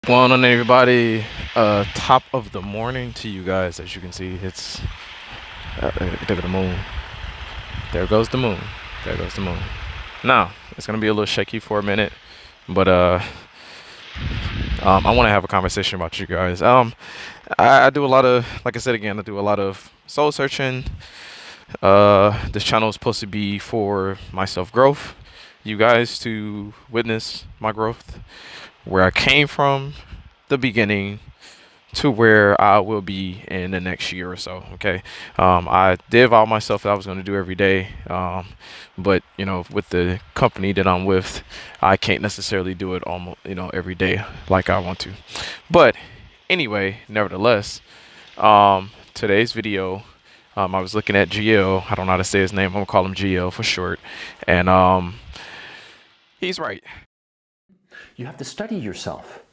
Going on, everybody. Top of the morning to you guys. As you can see, it's look at the moon. There goes the moon. There goes the moon. Now it's gonna be a little shaky for a minute, but I want to have a conversation about you guys. I do a lot of, like I said again, I do a lot of soul searching. This channel is supposed to be for my self growth. You guys to witness my growth, where I came from, the beginning to where I will be in the next year or so. Okay. I did vow myself that I was going to do every day. But with the company that I'm with, I can't necessarily do it almost, every day like I want to. But anyway, nevertheless, today's video, I was looking at GL. I don't know how to say his name. I'm gonna call him GL for short. And he's right. You have to study yourself.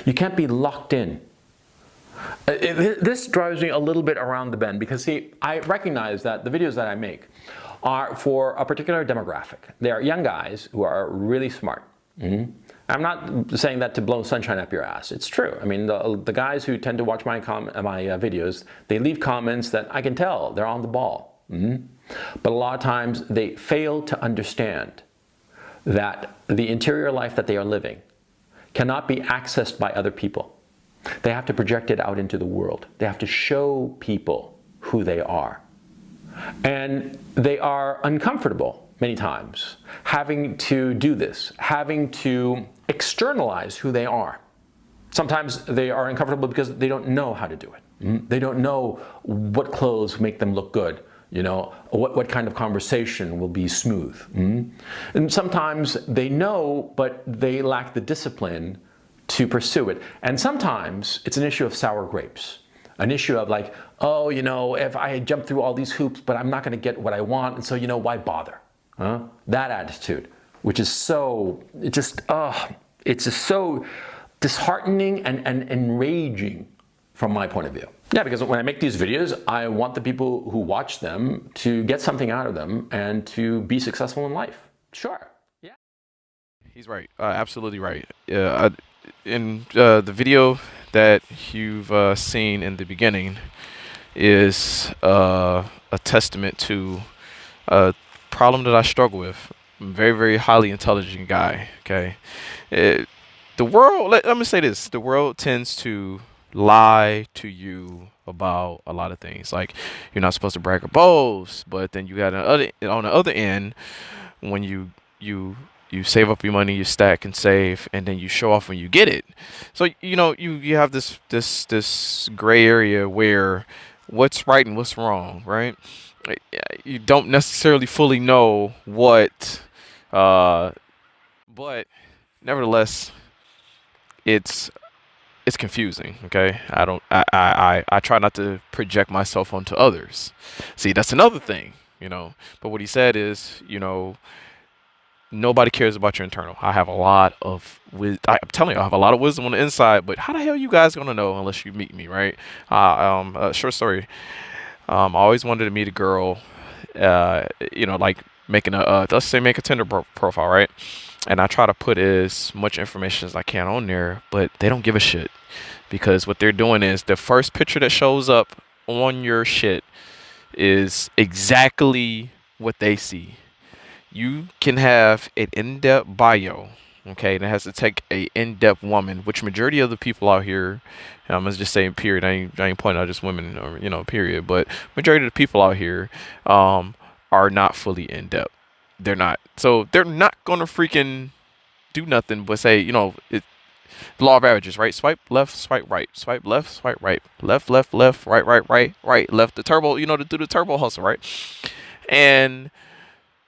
You can't be locked in. This drives me a little bit around the bend because, see, I recognize that the videos that I make are for a particular demographic. They are young guys who are really smart. I'm not saying that to blow sunshine up your ass. It's true. I mean, the guys who tend to watch my videos, they leave comments that I can tell they're on the ball. But a lot of times they fail to understand that the interior life that they are living cannot be accessed by other people. They have to project it out into the world. They have to show people who they are. And they are uncomfortable many times having to do this, having to externalize who they are. Sometimes they are uncomfortable because they don't know how to do it. They don't know what clothes make them look good. What kind of conversation will be smooth. And sometimes they know, but they lack the discipline to pursue it. And sometimes it's an issue of sour grapes. An issue of like, oh, if I jump through all these hoops, but I'm not going to get what I want, and so, why bother? That attitude, which is so, it's just so disheartening and enraging from my point of view. Yeah, because when I make these videos, I want the people who watch them to get something out of them and to be successful in life. Sure. Yeah. He's right. Absolutely right. In the video that you've seen in the beginning is a testament to a problem that I struggle with. I'm a very, very highly intelligent guy. Okay. The world, let me say this, the world tends to lie to you about a lot of things. Like, you're not supposed to brag or boast, but then you got on the other end, when you save up your money, you stack and save, and then you show off when you get it. So you have this gray area where what's right and what's wrong, right? You don't necessarily fully know what, but nevertheless, it's it's confusing. Okay, I try not to project myself onto others. See, that's another thing. But what he said is, nobody cares about your internal. I have a lot of I'm telling you, I have a lot of wisdom on the inside, but how the hell you guys gonna know unless you meet me, right? Short story. I always wanted to meet a girl, like making let's say make a Tinder profile, right? And I try to put as much information as I can on there, but they don't give a shit, because what they're doing is the first picture that shows up on your shit is exactly what they see. You can have an in-depth bio, okay, and it has to take a in-depth woman, which majority of the people out here, I'm gonna just say period, I ain't pointing out just women, or period, but majority of the people out here are not fully in-depth. They're not. So they're not gonna freaking do nothing but say, law of averages, right? Swipe left, swipe right, swipe left, swipe right, left, left, left, right, right, right, right, left. The turbo, to do the turbo hustle, right? And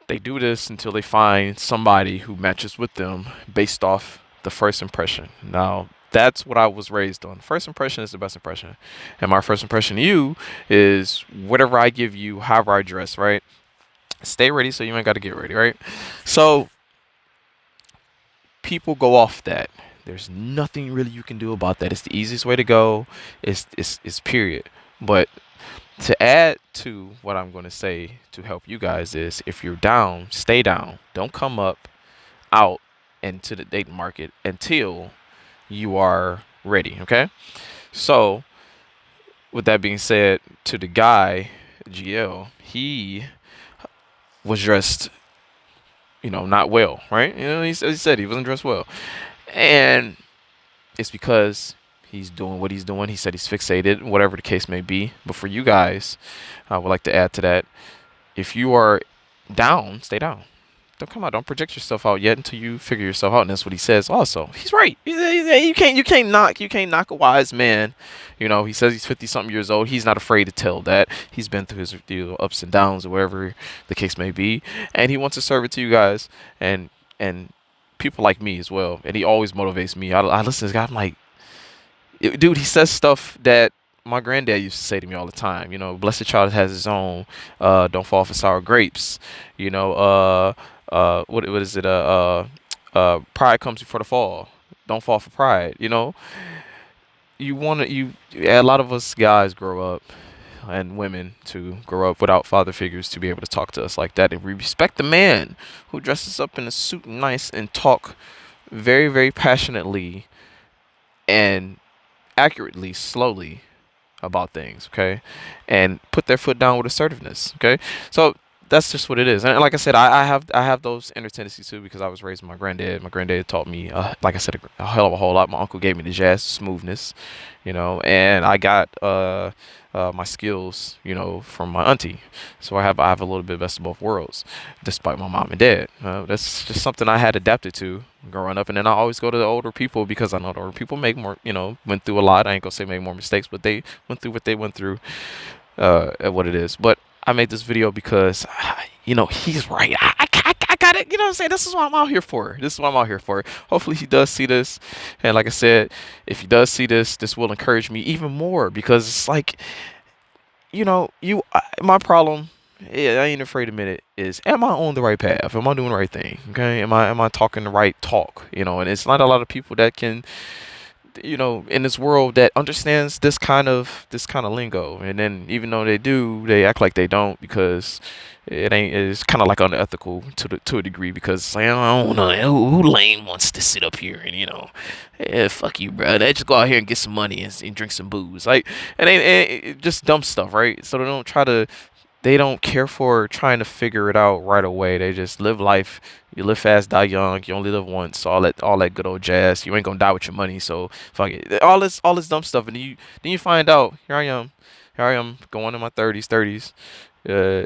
they do this until they find somebody who matches with them based off the first impression. Now, that's what I was raised on. First impression is the best impression. And my first impression of you is whatever I give you, however I dress, right? Stay ready so you ain't got to get ready, right? So people go off that. There's nothing really you can do about that. It's the easiest way to go. It's period. But to add to what I'm going to say to help you guys is, if you're down, stay down. Don't come up out into the dating market until you are ready. Okay. So with that being said, to the guy, GL, he was dressed, not well, right? He said he wasn't dressed well, and it's because he's doing what he's doing. He said he's fixated, whatever the case may be. But for you guys, I would like to add to that: if you are down, stay down. Don't come out. Don't project yourself out yet until you figure yourself out. And that's what he says. Also, he's right. You can't knock a wise man. He says he's 50 something years old. He's not afraid to tell that. He's been through his ups and downs or whatever the case may be, and he wants to serve it to you guys and people like me as well. And he always motivates me. I listen to this guy. I'm like, dude, he says stuff that my granddad used to say to me all the time. Blessed child has his own. Don't fall for sour grapes. What is it? Pride comes before the fall. Don't fall for pride. You want to a lot of us guys grow up, and women to grow up without father figures to be able to talk to us like that, and we respect the man who dresses up in a suit and nice and talk very, very passionately and accurately, slowly about things, okay, and put their foot down with assertiveness, okay. So that's just what it is, and like I said, I have those inner tendencies too because I was raised with my granddad. My granddad taught me, like I said, a hell of a whole lot. My uncle gave me the jazz smoothness, and I got my skills, from my auntie. So I have a little bit of best of both worlds, despite my mom and dad. That's just something I had adapted to growing up, and then I always go to the older people because I know the older people make more, went through a lot. I ain't gonna say make more mistakes, but they went through what they went through, at what it is. But I made this video because, he's right. I got it. You know what I'm saying? This is what I'm out here for. This is what I'm out here for. Hopefully he does see this. And like I said, if he does see this, this will encourage me even more because it's like, my problem, yeah, I ain't afraid to admit it, is am I on the right path? Am I doing the right thing? Okay. Am I talking the right talk? And it's not a lot of people that can, in this world that understands this kind of lingo. And then even though they do, they act like they don't because it's kind of like unethical to a degree because it's like, I don't know who lame wants to sit up here and yeah, fuck you, bro. They just go out here and get some money and drink some booze, like, and just dumb stuff, right? So they don't care for trying to figure it out right away. They just live life. You live fast, die young. You only live once. So all that good old jazz. You ain't gonna die with your money. So fuck it. All this dumb stuff. And then you find out. Here I am going in my 30s. Uh,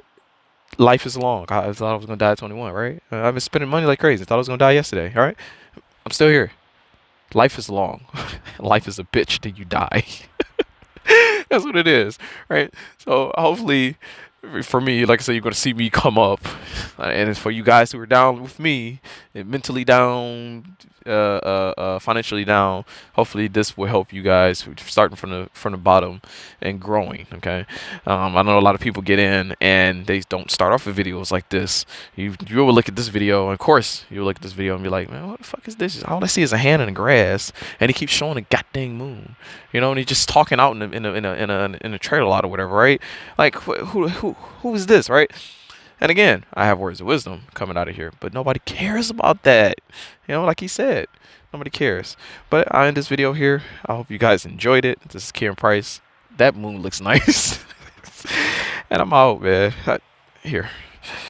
Life is long. I thought I was gonna die at 21. Right? I've been spending money like crazy. I thought I was gonna die yesterday. All right. I'm still here. Life is long. Life is a bitch till you die. That's what it is, right? So hopefully, for me, like I said, you're gonna see me come up, and it's for you guys who are down with me, and mentally down, financially down. Hopefully, this will help you guys starting from the bottom and growing. Okay, I know a lot of people get in and they don't start off with videos like this. You will look at this video, and of course, you'll look at this video and be like, man, what the fuck is this? All I see is a hand in the grass, and he keeps showing a goddamn moon. And he's just talking out in a trailer lot or whatever, right? Like who is this, right? And again, I have words of wisdom coming out of here, but nobody cares about that. Like he said, nobody cares. But I end this video here. I hope you guys enjoyed it. This is Kieran Price. That moon looks nice, and I'm out, man. Here.